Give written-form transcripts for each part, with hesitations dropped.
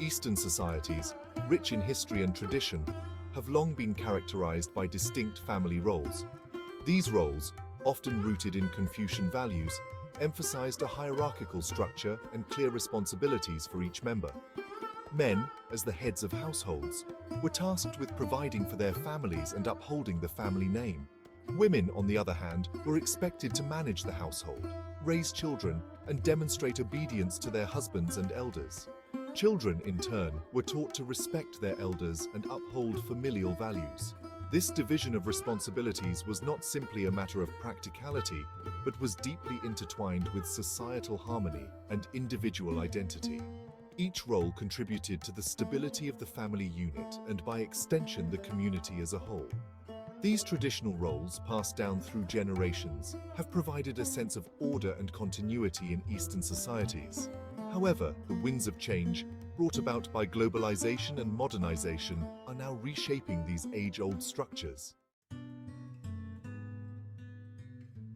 Eastern societies, rich in history and tradition, have long been characterized by distinct family roles. These roles, often rooted in Confucian values, emphasized a hierarchical structure and clear responsibilities for each member. Men, as the heads of households, were tasked with providing for their families and upholding the family name. Women, on the other hand, were expected to manage the household, raise children, and demonstrate obedience to their husbands and elders. Children, in turn, were taught to respect their elders and uphold familial values. This division of responsibilities was not simply a matter of practicality, but was deeply intertwined with societal harmony and individual identity. Each role contributed to the stability of the family unit and, by extension, the community as a whole. These traditional roles, passed down through generations, have provided a sense of order and continuity in Eastern societies. However, the winds of change, brought about by globalization and modernization, are now reshaping these age-old structures.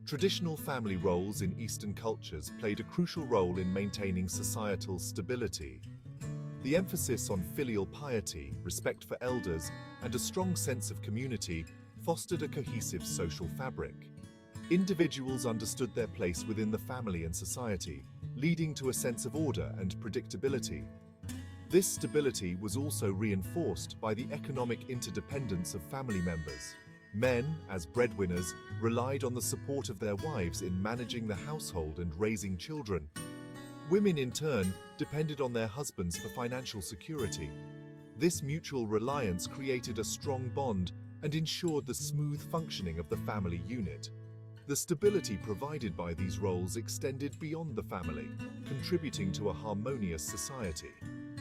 Traditional family roles in Eastern cultures played a crucial role in maintaining societal stability. The emphasis on filial piety, respect for elders, and a strong sense of community fostered a cohesive social fabric. Individuals understood their place within the family and society, leading to a sense of order and predictability. This stability was also reinforced by the economic interdependence of family members. Men, as breadwinners, relied on the support of their wives in managing the household and raising children. Women, in turn, depended on their husbands for financial security. This mutual reliance created a strong bond and ensured the smooth functioning of the family unit. The stability provided by these roles extended beyond the family, contributing to a harmonious society.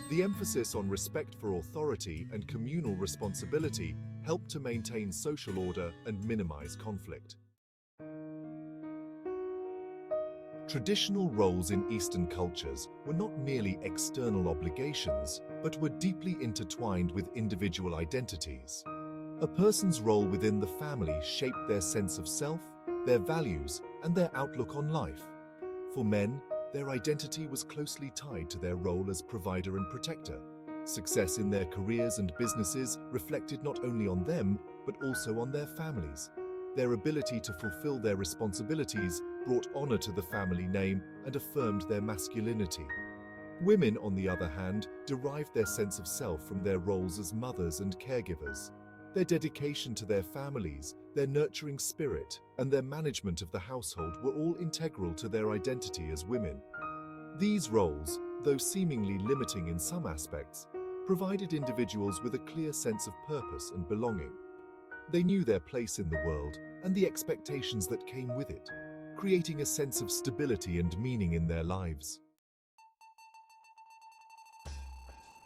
The emphasis on respect for authority and communal responsibility helped to maintain social order and minimize conflict. Traditional roles in Eastern cultures were not merely external obligations, but were deeply intertwined with individual identities. A person's role within the family shaped their sense of self, their values, and their outlook on life. For men, their identity was closely tied to their role as provider and protector. Success in their careers and businesses reflected not only on them, but also on their families. Their ability to fulfill their responsibilities brought honor to the family name and affirmed their masculinity. Women, on the other hand, derived their sense of self from their roles as mothers and caregivers. Their dedication to their families, their nurturing spirit, and their management of the household were all integral to their identity as women. These roles, though seemingly limiting in some aspects, provided individuals with a clear sense of purpose and belonging. They knew their place in the world and the expectations that came with it, creating a sense of stability and meaning in their lives.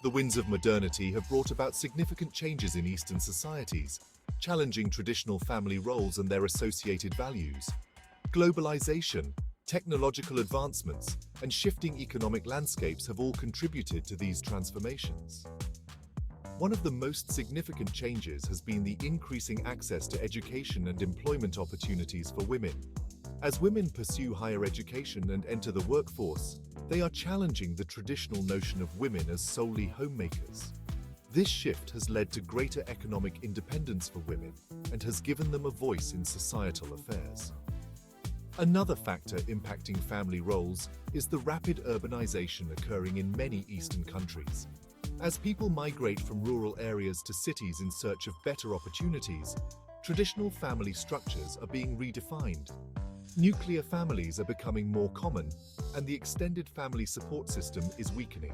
The winds of modernity have brought about significant changes in Eastern societies, challenging traditional family roles and their associated values. Globalization, technological advancements, and shifting economic landscapes have all contributed to these transformations. One of the most significant changes has been the increasing access to education and employment opportunities for women. As women pursue higher education and enter the workforce, they are challenging the traditional notion of women as solely homemakers. This shift has led to greater economic independence for women and has given them a voice in societal affairs. Another factor impacting family roles is the rapid urbanization occurring in many Eastern countries. As people migrate from rural areas to cities in search of better opportunities, traditional family structures are being redefined. Nuclear families are becoming more common, and the extended family support system is weakening.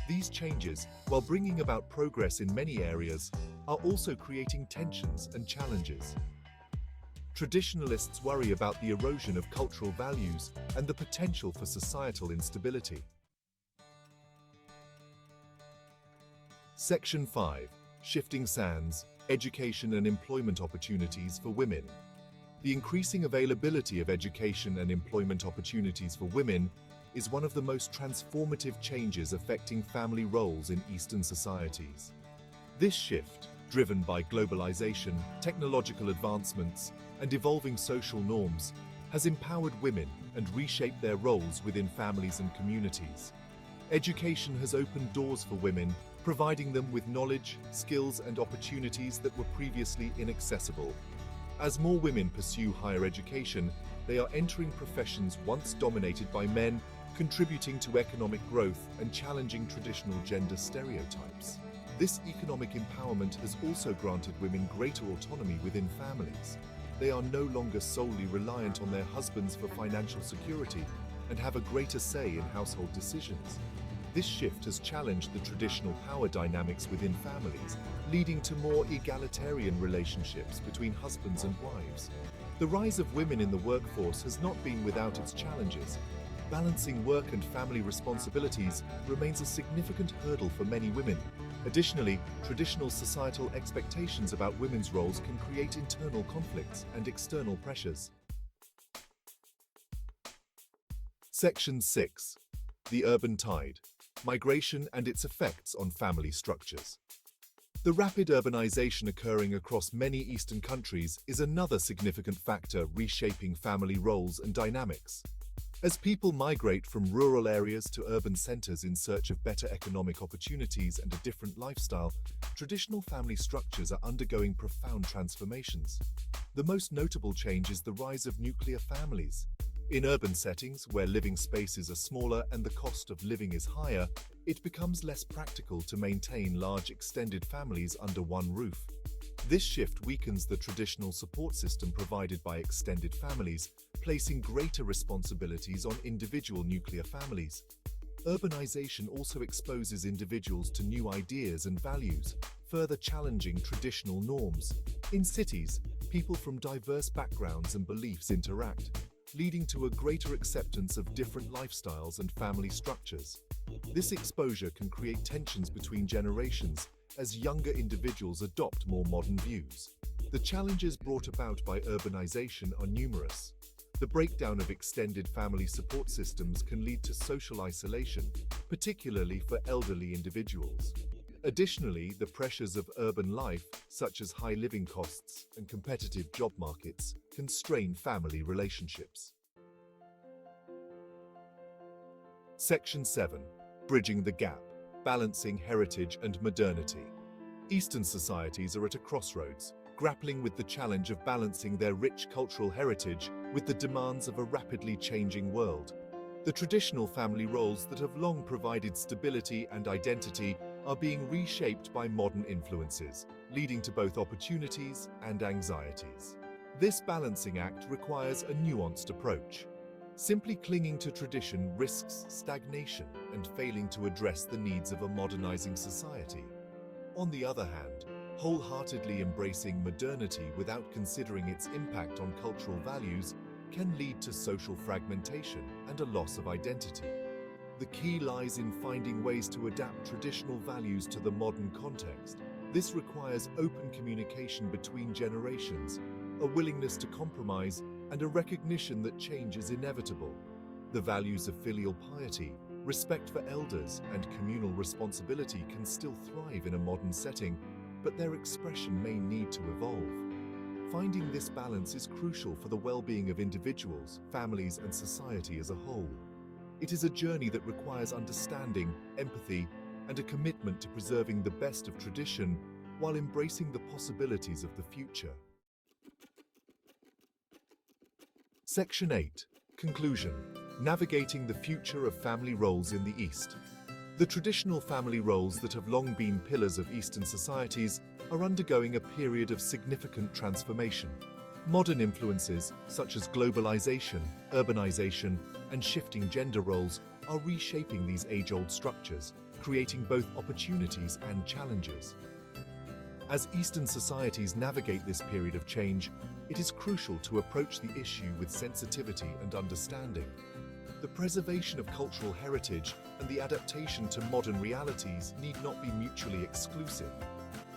These changes, while bringing about progress in many areas, are also creating tensions and challenges. Traditionalists worry about the erosion of cultural values and the potential for societal instability. Section 5. Shifting Sands, Education and Employment Opportunities for Women. The increasing availability of education and employment opportunities for women is one of the most transformative changes affecting family roles in Eastern societies. This shift, driven by globalization, technological advancements, and evolving social norms, has empowered women and reshaped their roles within families and communities. Education has opened doors for women, providing them with knowledge, skills, and opportunities that were previously inaccessible. As more women pursue higher education, they are entering professions once dominated by men, contributing to economic growth and challenging traditional gender stereotypes. This economic empowerment has also granted women greater autonomy within families. They are no longer solely reliant on their husbands for financial security and have a greater say in household decisions. This shift has challenged the traditional power dynamics within families, leading to more egalitarian relationships between husbands and wives. The rise of women in the workforce has not been without its challenges. Balancing work and family responsibilities remains a significant hurdle for many women. Additionally, traditional societal expectations about women's roles can create internal conflicts and external pressures. Section 6. The Urban Tide: Migration and its Effects on Family Structures. The rapid urbanization occurring across many Eastern countries is another significant factor reshaping family roles and dynamics. As people migrate from rural areas to urban centers in search of better economic opportunities and a different lifestyle, traditional family structures are undergoing profound transformations. The most notable change is the rise of nuclear families. In urban settings, where living spaces are smaller and the cost of living is higher, it becomes less practical to maintain large extended families under one roof. This shift weakens the traditional support system provided by extended families, placing greater responsibilities on individual nuclear families. Urbanization also exposes individuals to new ideas and values, further challenging traditional norms. In cities, people from diverse backgrounds and beliefs interact, leading to a greater acceptance of different lifestyles and family structures. This exposure can create tensions between generations as younger individuals adopt more modern views. The challenges brought about by urbanization are numerous. The breakdown of extended family support systems can lead to social isolation, particularly for elderly individuals. Additionally, the pressures of urban life, such as high living costs and competitive job markets, can strain family relationships. Section 7. Bridging the Gap: Balancing Heritage and Modernity. Eastern societies are at a crossroads, grappling with the challenge of balancing their rich cultural heritage with the demands of a rapidly changing world. The traditional family roles that have long provided stability and identity are being reshaped by modern influences, leading to both opportunities and anxieties. This balancing act requires a nuanced approach. Simply clinging to tradition risks stagnation and failing to address the needs of a modernizing society. On the other hand, wholeheartedly embracing modernity without considering its impact on cultural values can lead to social fragmentation and a loss of identity. The key lies in finding ways to adapt traditional values to the modern context. This requires open communication between generations, a willingness to compromise, and a recognition that change is inevitable. The values of filial piety, respect for elders, and communal responsibility can still thrive in a modern setting, but their expression may need to evolve. Finding this balance is crucial for the well-being of individuals, families, and society as a whole. It is a journey that requires understanding, empathy, and a commitment to preserving the best of tradition while embracing the possibilities of the future. Section 8. Conclusion: Navigating the future of family roles in the East. The traditional family roles that have long been pillars of Eastern societies are undergoing a period of significant transformation. Modern influences, such as globalization, urbanization, and shifting gender roles, are reshaping these age-old structures, creating both opportunities and challenges. As Eastern societies navigate this period of change, it is crucial to approach the issue with sensitivity and understanding. The preservation of cultural heritage and the adaptation to modern realities need not be mutually exclusive.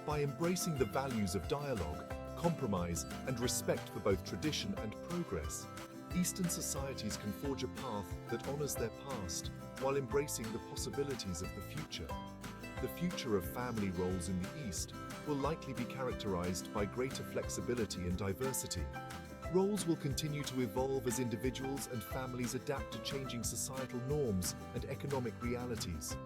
By embracing the values of dialogue, compromise, and respect for both tradition and progress, Eastern societies can forge a path that honors their past while embracing the possibilities of the future. The future of family roles in the East will likely be characterized by greater flexibility and diversity. roles will continue to evolve as individuals and families adapt to changing societal norms and economic realities.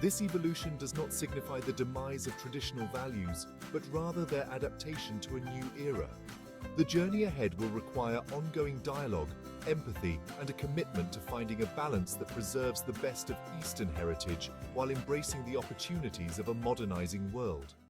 This evolution does not signify the demise of traditional values, but rather their adaptation to a new era. The journey ahead will require ongoing dialogue, empathy, and a commitment to finding a balance that preserves the best of Eastern heritage while embracing the opportunities of a modernizing world.